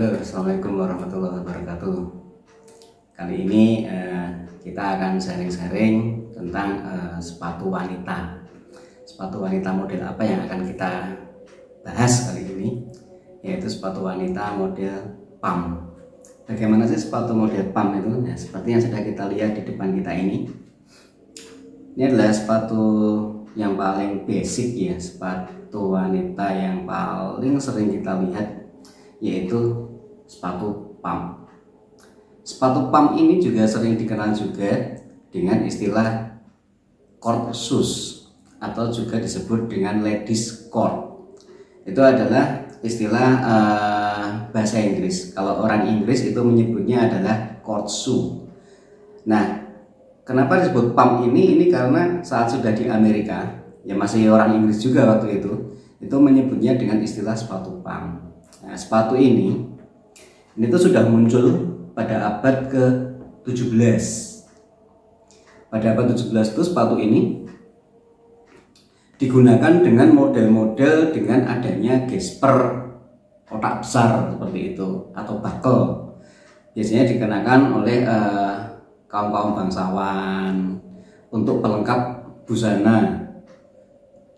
Halo, Assalamualaikum warahmatullahi wabarakatuh. Kali ini kita akan sharing-sharing tentang sepatu wanita. Sepatu wanita model apa yang akan kita bahas kali ini, yaitu sepatu wanita model pump. Bagaimana sih sepatu model pump itu? Nah, seperti yang sudah kita lihat di depan kita ini. Ini adalah sepatu yang paling basic ya, sepatu wanita yang paling sering kita lihat, yaitu sepatu pump. Sepatu pump ini juga sering dikenal juga dengan istilah court shoes atau juga disebut dengan ladies court. Itu adalah istilah bahasa Inggris. Kalau orang Inggris itu menyebutnya adalah court shoe. Nah, kenapa disebut pump ini? Ini karena saat sudah di Amerika, ya masih orang Inggris juga waktu itu menyebutnya dengan istilah sepatu pump. Nah, sepatu ini tuh sudah muncul pada abad ke-17. Pada abad 17 itu sepatu ini digunakan dengan model-model dengan adanya gesper kotak besar seperti itu atau buckle. Biasanya dikenakan oleh kaum-kaum bangsawan untuk pelengkap busana.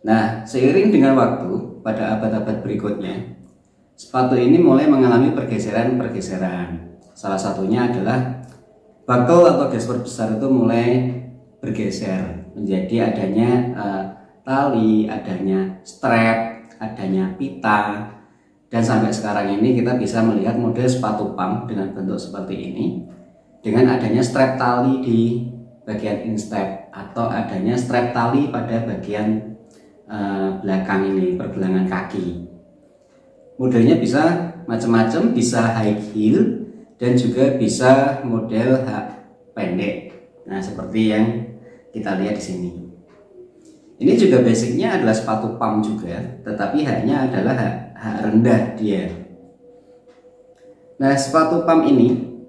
Nah, seiring dengan waktu pada abad-abad berikutnya, sepatu ini mulai mengalami pergeseran-pergeseran. Salah satunya adalah buckle atau gesper besar itu mulai bergeser menjadi adanya tali, adanya strap, adanya pita, dan sampai sekarang ini kita bisa melihat model sepatu pump dengan bentuk seperti ini dengan adanya strap tali di bagian instep atau adanya strap tali pada bagian belakang ini, pergelangan kaki. Modelnya bisa macam-macam, bisa high heel dan juga bisa model pendek. Nah, seperti yang kita lihat di sini. Ini juga basicnya adalah sepatu pump juga, tetapi haknya adalah hak rendah dia. Nah, sepatu pump ini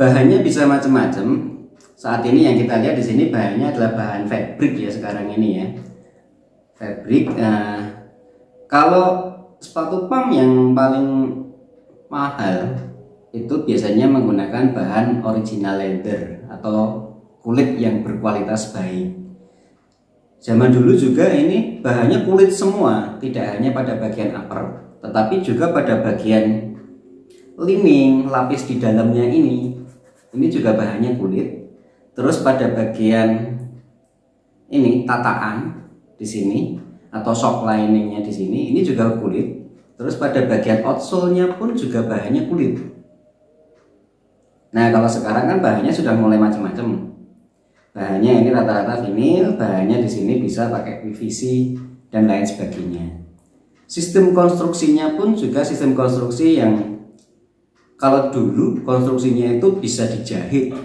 bahannya bisa macam-macam. Saat ini yang kita lihat di sini bahannya adalah bahan fabric ya sekarang ini ya. Fabric. Kalau sepatu pump yang paling mahal itu biasanya menggunakan bahan original leather atau kulit yang berkualitas baik. Zaman dulu juga ini bahannya kulit semua, tidak hanya pada bagian upper, tetapi juga pada bagian lining, lapis di dalamnya ini juga bahannya kulit. Terus pada bagian ini tataan di sini atau shock liningnya di sini ini juga kulit. Terus pada bagian outsole-nya pun juga bahannya kulit. Nah, kalau sekarang kan bahannya sudah mulai macam-macam. Bahannya ini rata-rata vinil, bahannya di sini bisa pakai PVC dan lain sebagainya. Sistem konstruksinya pun juga sistem konstruksi yang kalau dulu konstruksinya itu bisa dijahit.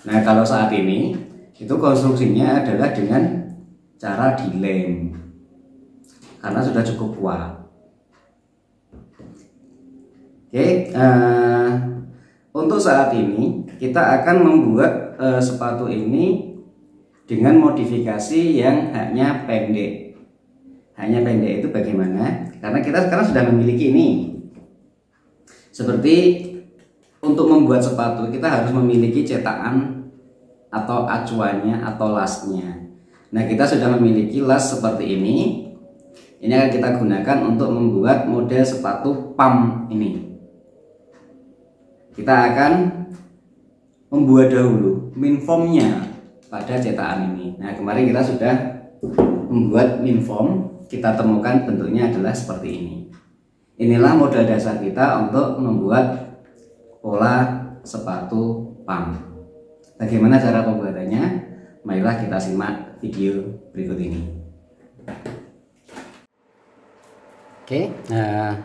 Nah, kalau saat ini itu konstruksinya adalah dengan cara dilem karena sudah cukup kuat. Oke, untuk saat ini kita akan membuat sepatu ini dengan modifikasi yang haknya pendek. Haknya pendek itu bagaimana? Karena kita sekarang sudah memiliki ini. Seperti untuk membuat sepatu kita harus memiliki cetakan atau acuannya atau lasnya. Nah, kita sudah memiliki las seperti ini. Ini akan kita gunakan untuk membuat model sepatu pump ini. Kita akan membuat dahulu min formnya pada cetakan ini. Nah, kemarin kita sudah membuat min form, kita temukan bentuknya adalah seperti ini. Inilah modal dasar kita untuk membuat pola sepatu pump. Bagaimana cara pembuatannya? Marilah kita simak video berikut ini. Oke, nah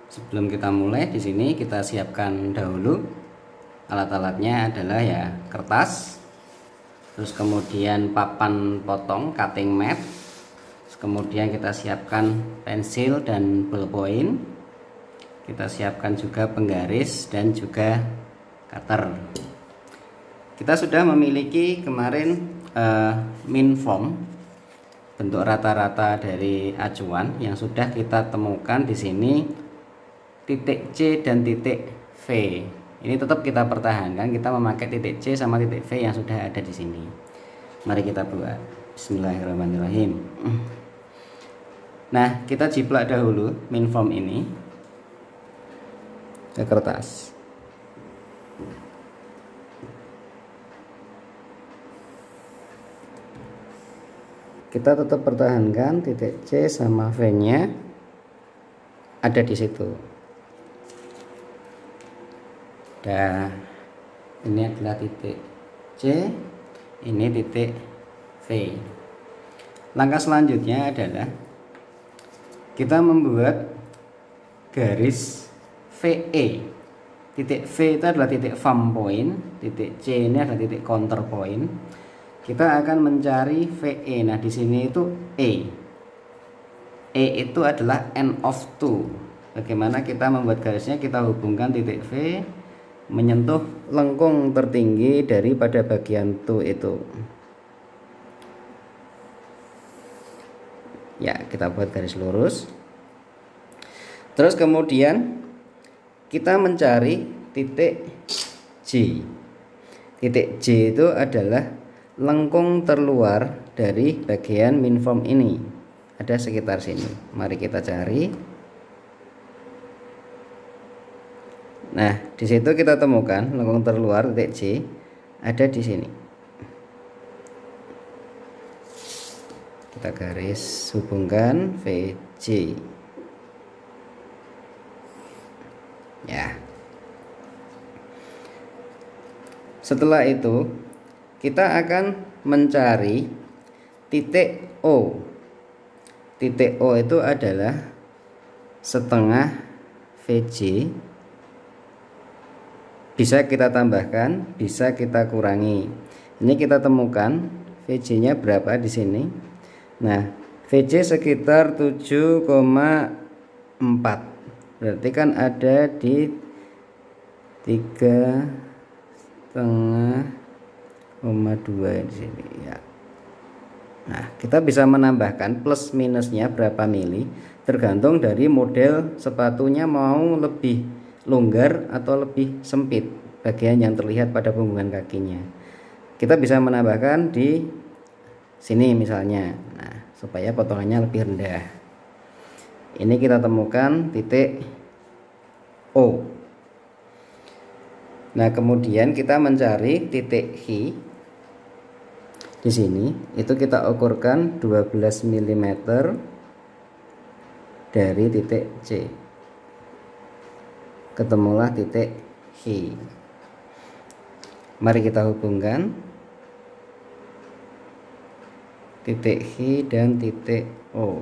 sebelum kita mulai di sini kita siapkan dahulu alat-alatnya adalah ya kertas, terus kemudian papan potong cutting mat, terus kemudian kita siapkan pensil dan ballpoint, kita siapkan juga penggaris dan juga cutter. Kita sudah memiliki kemarin min form bentuk rata-rata dari acuan yang sudah kita temukan di sini titik C dan titik V. Ini tetap kita pertahankan, kita memakai titik C sama titik V yang sudah ada di sini. Mari kita buat. Bismillahirrahmanirrahim. Nah, kita jiplak dahulu minform ini ke kertas. Kita tetap pertahankan titik C sama V-nya ada di situ. Nah, ini adalah titik C, ini titik V. Langkah selanjutnya adalah kita membuat garis VE. Titik V itu adalah titik farm point, titik C ini adalah titik counter point. Kita akan mencari VE. Nah, di sini itu E. E itu adalah end of 2. Bagaimana kita membuat garisnya? Kita hubungkan titik V menyentuh lengkung tertinggi daripada bagian 2 itu. Ya, kita buat garis lurus. Terus kemudian kita mencari titik J. Titik J itu adalah lengkung terluar dari bagian minform ini, ada sekitar sini. Mari kita cari. Nah, di situ kita temukan lengkung terluar titik J ada di sini. Kita garis hubungkan VJ. Ya. Setelah itu kita akan mencari titik O. Titik O itu adalah setengah VJ. Bisa kita tambahkan, bisa kita kurangi. Ini kita temukan VJ-nya berapa di sini. Nah, VJ sekitar 7,4. Berarti kan ada di 3,5,2 di sini ya. Nah, kita bisa menambahkan plus minusnya berapa mili tergantung dari model sepatunya mau lebih longgar atau lebih sempit bagian yang terlihat pada punggungan kakinya. Kita bisa menambahkan di sini misalnya. Nah, supaya potongannya lebih rendah. Ini kita temukan titik O. Nah, kemudian kita mencari titik H. Di sini itu kita ukurkan 12 mm dari titik C. Ketemulah titik H. Mari kita hubungkan titik H dan titik O.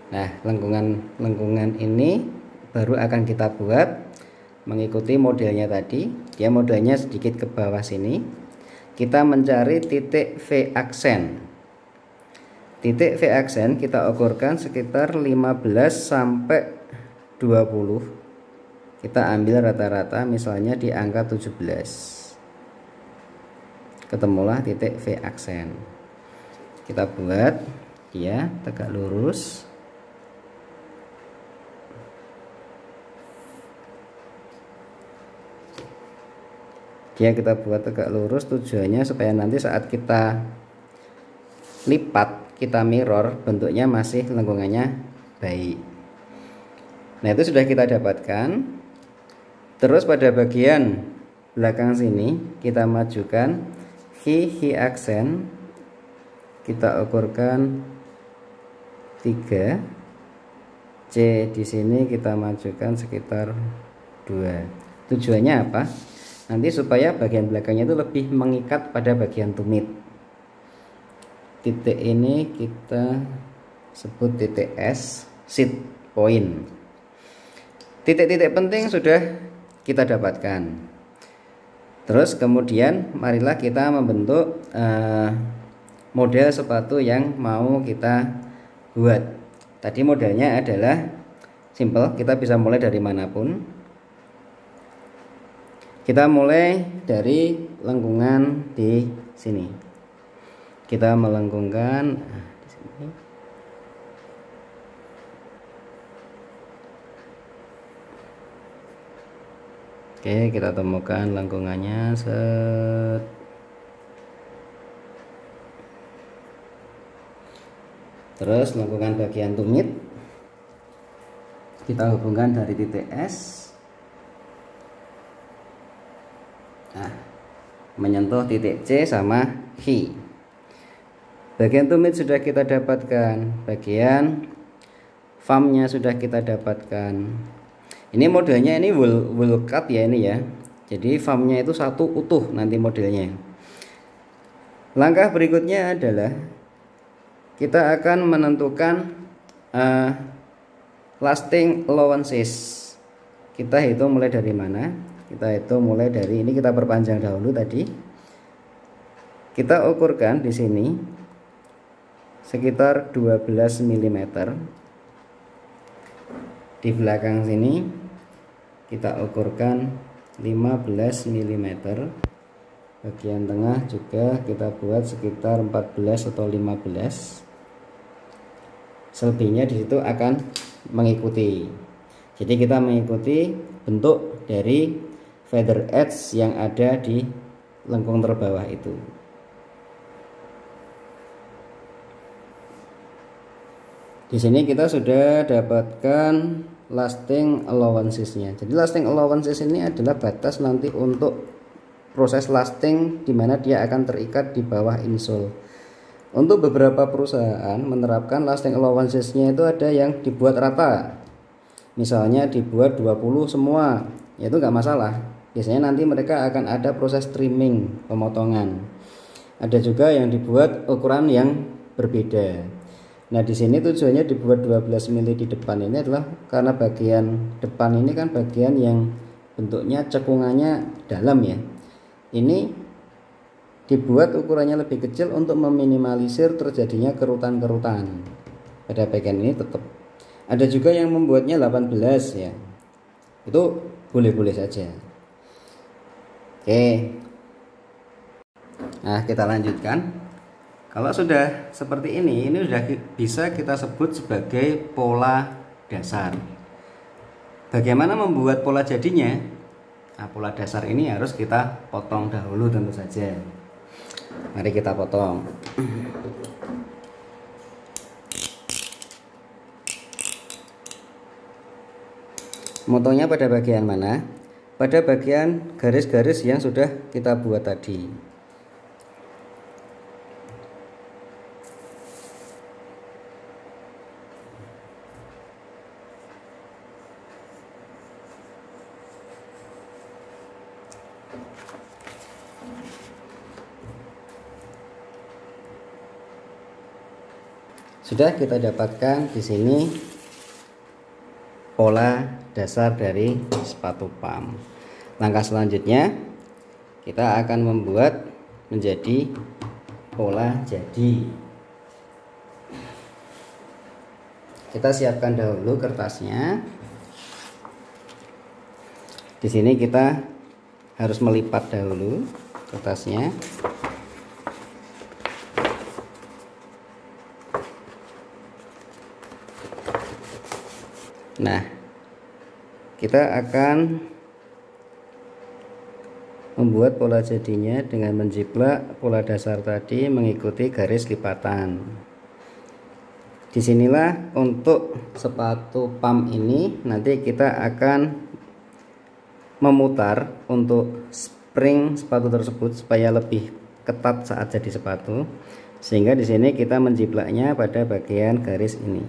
Nah, lengkungan ini baru akan kita buat mengikuti modelnya tadi. Dia modelnya sedikit ke bawah sini. Kita mencari titik V aksen. Titik V aksen kita ukurkan sekitar 15 sampai 20. Kita ambil rata-rata misalnya di angka 17. Ketemulah titik V aksen. Kita buat dia tegak lurus. Dia kita buat tegak lurus, tujuannya supaya nanti saat kita lipat, kita mirror, bentuknya masih lengkungannya baik. Nah, itu sudah kita dapatkan. Terus pada bagian belakang sini kita majukan H aksen, kita ukurkan 3. C di sini kita majukan sekitar 2. Tujuannya apa? Nanti supaya bagian belakangnya itu lebih mengikat pada bagian tumit. Titik ini kita sebut titik S, seed point. Titik-titik penting sudah kita dapatkan. Terus kemudian marilah kita membentuk model sepatu yang mau kita buat. Tadi modelnya adalah simple, kita bisa mulai dari manapun. Kita mulai dari lengkungan di sini. Kita melengkungkan di sini. Oke, kita temukan lengkungannya. Set. Terus lengkungan bagian tumit kita hubungkan dari titik S, nah, menyentuh titik C sama H. Bagian tumit sudah kita dapatkan, bagian famnya sudah kita dapatkan. Ini modelnya ini wool cut ya ini ya. Jadi famnya itu satu utuh nanti modelnya. Langkah berikutnya adalah kita akan menentukan lasting allowances. Kita hitung mulai dari mana? Kita hitung mulai dari ini, kita perpanjang dahulu tadi. Kita ukurkan di sini sekitar 12 mm. Di belakang sini kita ukurkan 15 mm. Bagian tengah juga kita buat sekitar 14 atau 15. Selebihnya di situ akan mengikuti. Jadi kita mengikuti bentuk dari feather edge yang ada di lengkung terbawah itu. Di sini kita sudah dapatkan lasting allowances-nya. Jadi lasting allowances ini adalah batas nanti untuk proses lasting di mana dia akan terikat di bawah insole. Untuk beberapa perusahaan menerapkan lasting allowances-nya itu ada yang dibuat rata. Misalnya dibuat 20 semua, ya itu nggak masalah. Biasanya nanti mereka akan ada proses trimming, pemotongan. Ada juga yang dibuat ukuran yang berbeda. Nah, di sini tujuannya dibuat 12 mili di depan ini adalah karena bagian depan ini kan bagian yang bentuknya cekungannya dalam ya. Ini dibuat ukurannya lebih kecil untuk meminimalisir terjadinya kerutan-kerutan. Pada bagian ini tetap. Ada juga yang membuatnya 18 ya. Itu boleh-boleh saja. Oke. Nah, kita lanjutkan. Kalau sudah seperti ini sudah bisa kita sebut sebagai pola dasar. Bagaimana membuat pola jadinya? Nah, pola dasar ini harus kita potong dahulu tentu saja. Mari kita potong. Motongnya pada bagian mana? Pada bagian garis-garis yang sudah kita buat tadi. Sudah kita dapatkan di sini pola dasar dari sepatu pump. Langkah selanjutnya kita akan membuat menjadi pola jadi. Kita siapkan dahulu kertasnya. Di sini kita harus melipat dahulu kertasnya. Nah, kita akan membuat pola jadinya dengan menjiplak pola dasar tadi mengikuti garis lipatan. Disinilah untuk sepatu pump ini nanti kita akan memutar untuk spring sepatu tersebut supaya lebih ketat saat jadi sepatu. Sehingga di sini kita menjiplaknya pada bagian garis ini.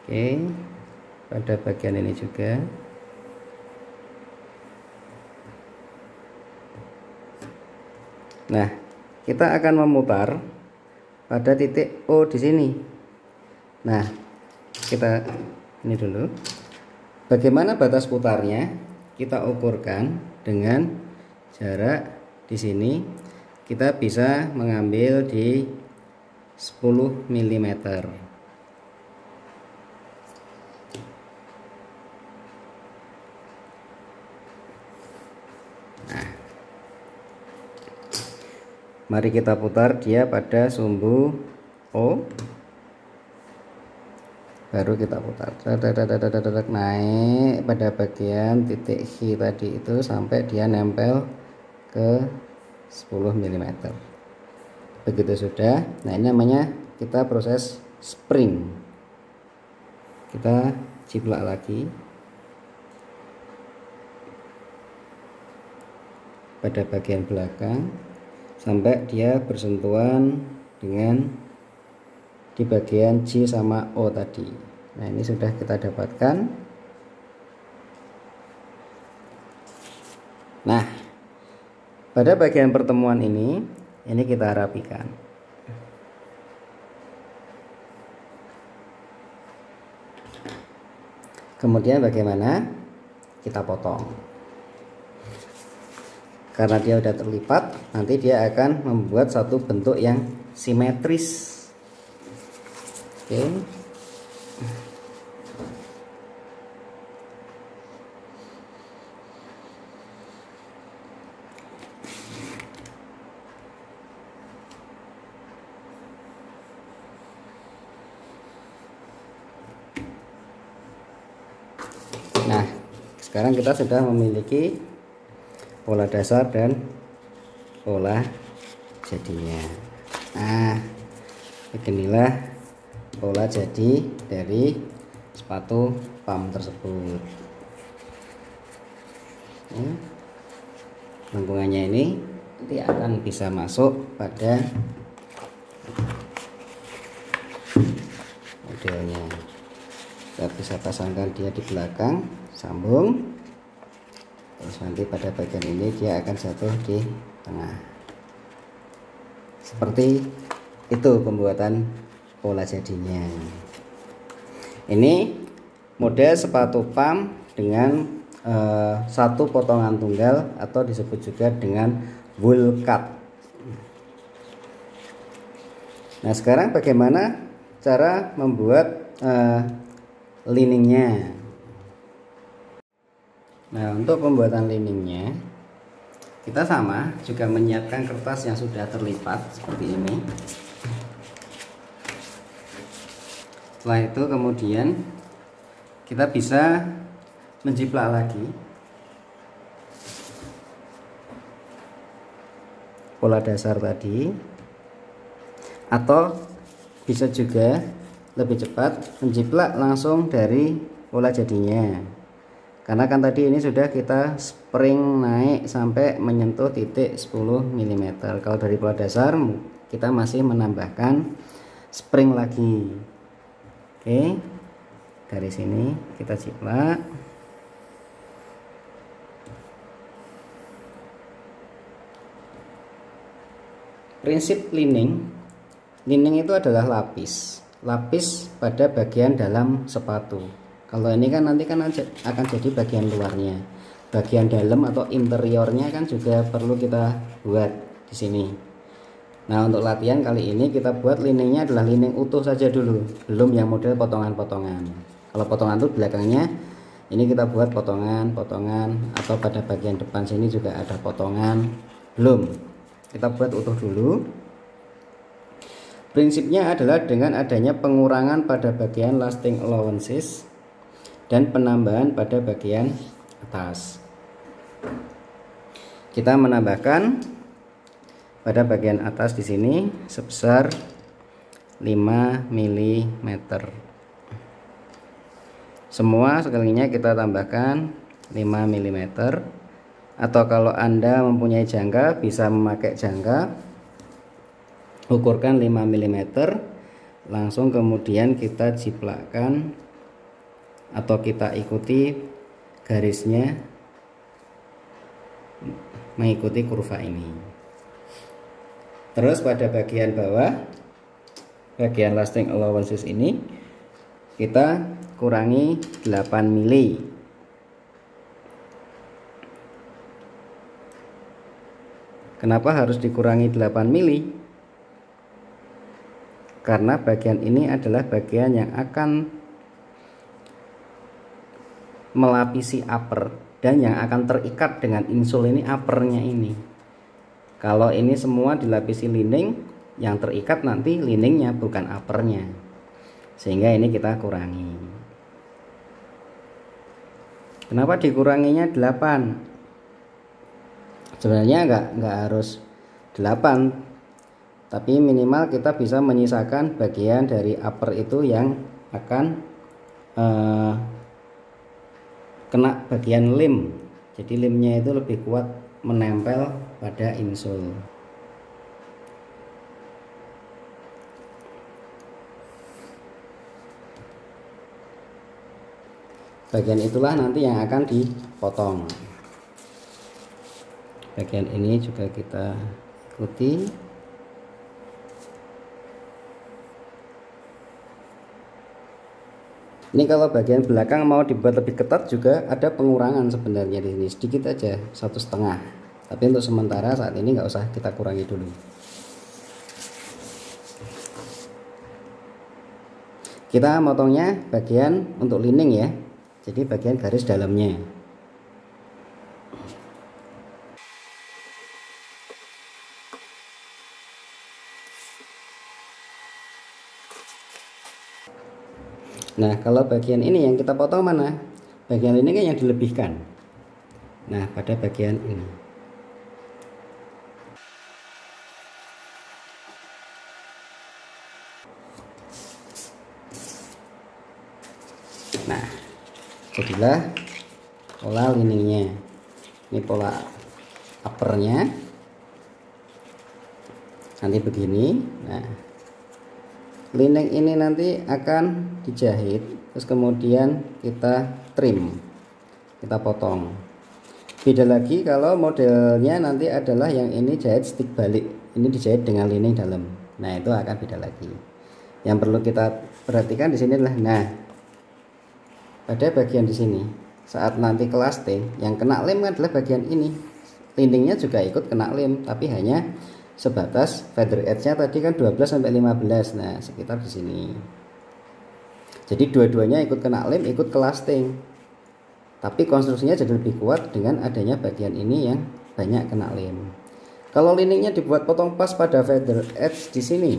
Oke, pada bagian ini juga. Nah, kita akan memutar pada titik O di sini. Nah, kita ini dulu. Bagaimana batas putarnya? Kita ukurkan dengan jarak di sini. Kita bisa mengambil di 10 mm. Mari kita putar dia pada sumbu O. baru kita putar naik pada bagian titik H tadi itu sampai dia nempel ke 10 mm. Begitu sudah, nah ini namanya kita proses spring. Kita ciplak lagi pada bagian belakang sampai dia bersentuhan dengan di bagian J sama O tadi. Nah ini sudah kita dapatkan. Nah pada bagian pertemuan ini kita rapikan. Kemudian bagaimana? Kita potong. Karena dia sudah terlipat, nanti dia akan membuat satu bentuk yang simetris. Oke. Nah, sekarang kita sudah memiliki pola dasar dan pola jadinya. Nah, beginilah pola jadi dari sepatu pump tersebut. Lengkungannya ini nanti akan bisa masuk pada modelnya. Kita bisa pasangkan dia di belakang, sambung, terus nanti pada bagian ini dia akan jatuh di tengah. Seperti itu pembuatan pola jadinya. Ini model sepatu pump dengan satu potongan tunggal atau disebut juga dengan wool cut. Nah sekarang bagaimana cara membuat liningnya? Nah untuk pembuatan liningnya kita sama juga menyiapkan kertas yang sudah terlipat seperti ini. Setelah itu kemudian kita bisa menjiplak lagi pola dasar tadi, atau bisa juga lebih cepat menjiplak langsung dari pola jadinya, karena kan tadi ini sudah kita spring naik sampai menyentuh titik 10 mm. Kalau dari pola dasar kita masih menambahkan spring lagi. Oke, dari sini kita jiplak. Prinsip lining itu adalah lapis pada bagian dalam sepatu. Kalau ini kan nanti kan akan jadi bagian luarnya, bagian dalam atau interiornya kan juga perlu kita buat di sini. Nah untuk latihan kali ini kita buat liningnya adalah lining utuh saja dulu, belum yang model potongan-potongan. Kalau potongan itu belakangnya, ini kita buat potongan-potongan, atau pada bagian depan sini juga ada potongan. Belum, kita buat utuh dulu. Prinsipnya adalah dengan adanya pengurangan pada bagian lasting allowances dan penambahan pada bagian atas. Kita menambahkan pada bagian atas di sini sebesar 5 mm. Semua sekalinya kita tambahkan 5 mm, atau kalau Anda mempunyai jangka bisa memakai jangka, ukurkan 5 mm, langsung kemudian kita jiplakkan atau kita ikuti garisnya mengikuti kurva ini. Terus pada bagian bawah, bagian lasting allowances ini kita kurangi 8 mili. Kenapa harus dikurangi 8 mili? Karena bagian ini adalah bagian yang akan melapisi upper dan yang akan terikat dengan insole ini uppernya ini. Kalau ini semua dilapisi lining, yang terikat nanti liningnya bukan uppernya. sehingga ini kita kurangi. Kenapa dikuranginya 8? Sebenarnya nggak harus 8, tapi minimal kita bisa menyisakan bagian dari upper itu yang akan kena bagian lem. Jadi lemnya itu lebih kuat menempel pada insole. Bagian itulah nanti yang akan dipotong. Bagian ini juga kita ikuti. Ini kalau bagian belakang mau dibuat lebih ketat juga ada pengurangan sebenarnya di sini, sedikit aja, 1,5. Tapi untuk sementara saat ini nggak usah kita kurangi dulu. Kita motongnya bagian untuk lining ya, jadi bagian garis dalamnya. Nah, kalau bagian ini yang kita potong mana? Bagian ini kan yang dilebihkan. Nah, pada bagian ini. Nah, jadilah pola liningnya. Ini pola uppernya. Nanti begini. Nah, lining ini nanti akan dijahit, terus kemudian kita trim, kita potong. Beda lagi kalau modelnya nanti adalah yang ini jahit stick balik, ini dijahit dengan lining dalam. Nah, itu akan beda lagi. Yang perlu kita perhatikan di sini adalah, nah, pada bagian di sini saat nanti ke lasting yang kena lem adalah bagian ini. Liningnya juga ikut kena lem, tapi hanya sebatas feather edge-nya tadi kan 12 sampai 15. Nah, sekitar di sini. Jadi dua-duanya ikut kena lem, ikut ke lasting. Tapi konstruksinya jadi lebih kuat dengan adanya bagian ini yang banyak kena lem. Kalau liningnya dibuat potong pas pada feather edge di sini,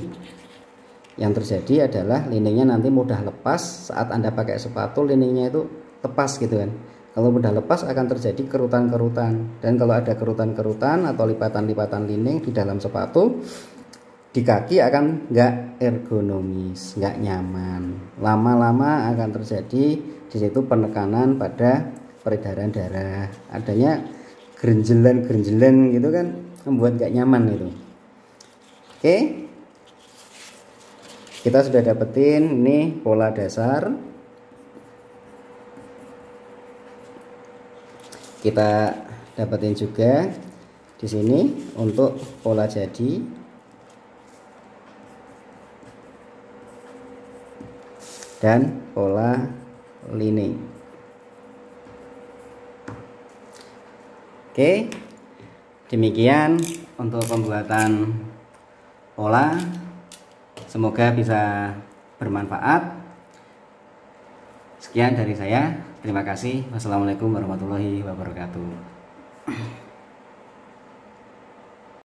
yang terjadi adalah liningnya nanti mudah lepas saat Anda pakai sepatu, liningnya itu lepas gitu kan. Kalau mudah lepas akan terjadi kerutan-kerutan, dan kalau ada kerutan-kerutan atau lipatan-lipatan lining di dalam sepatu, di kaki akan nggak ergonomis, nggak nyaman. Lama-lama akan terjadi di situ penekanan pada peredaran darah, adanya gerenjelan-gerenjelan gitu kan, membuat nggak nyaman itu. Oke, kita sudah dapetin ini pola dasar. Kita dapetin juga di sini untuk pola jadi dan pola lining. Oke, demikian untuk pembuatan pola. Semoga bisa bermanfaat. Sekian dari saya. Terima kasih. Wassalamualaikum warahmatullahi wabarakatuh.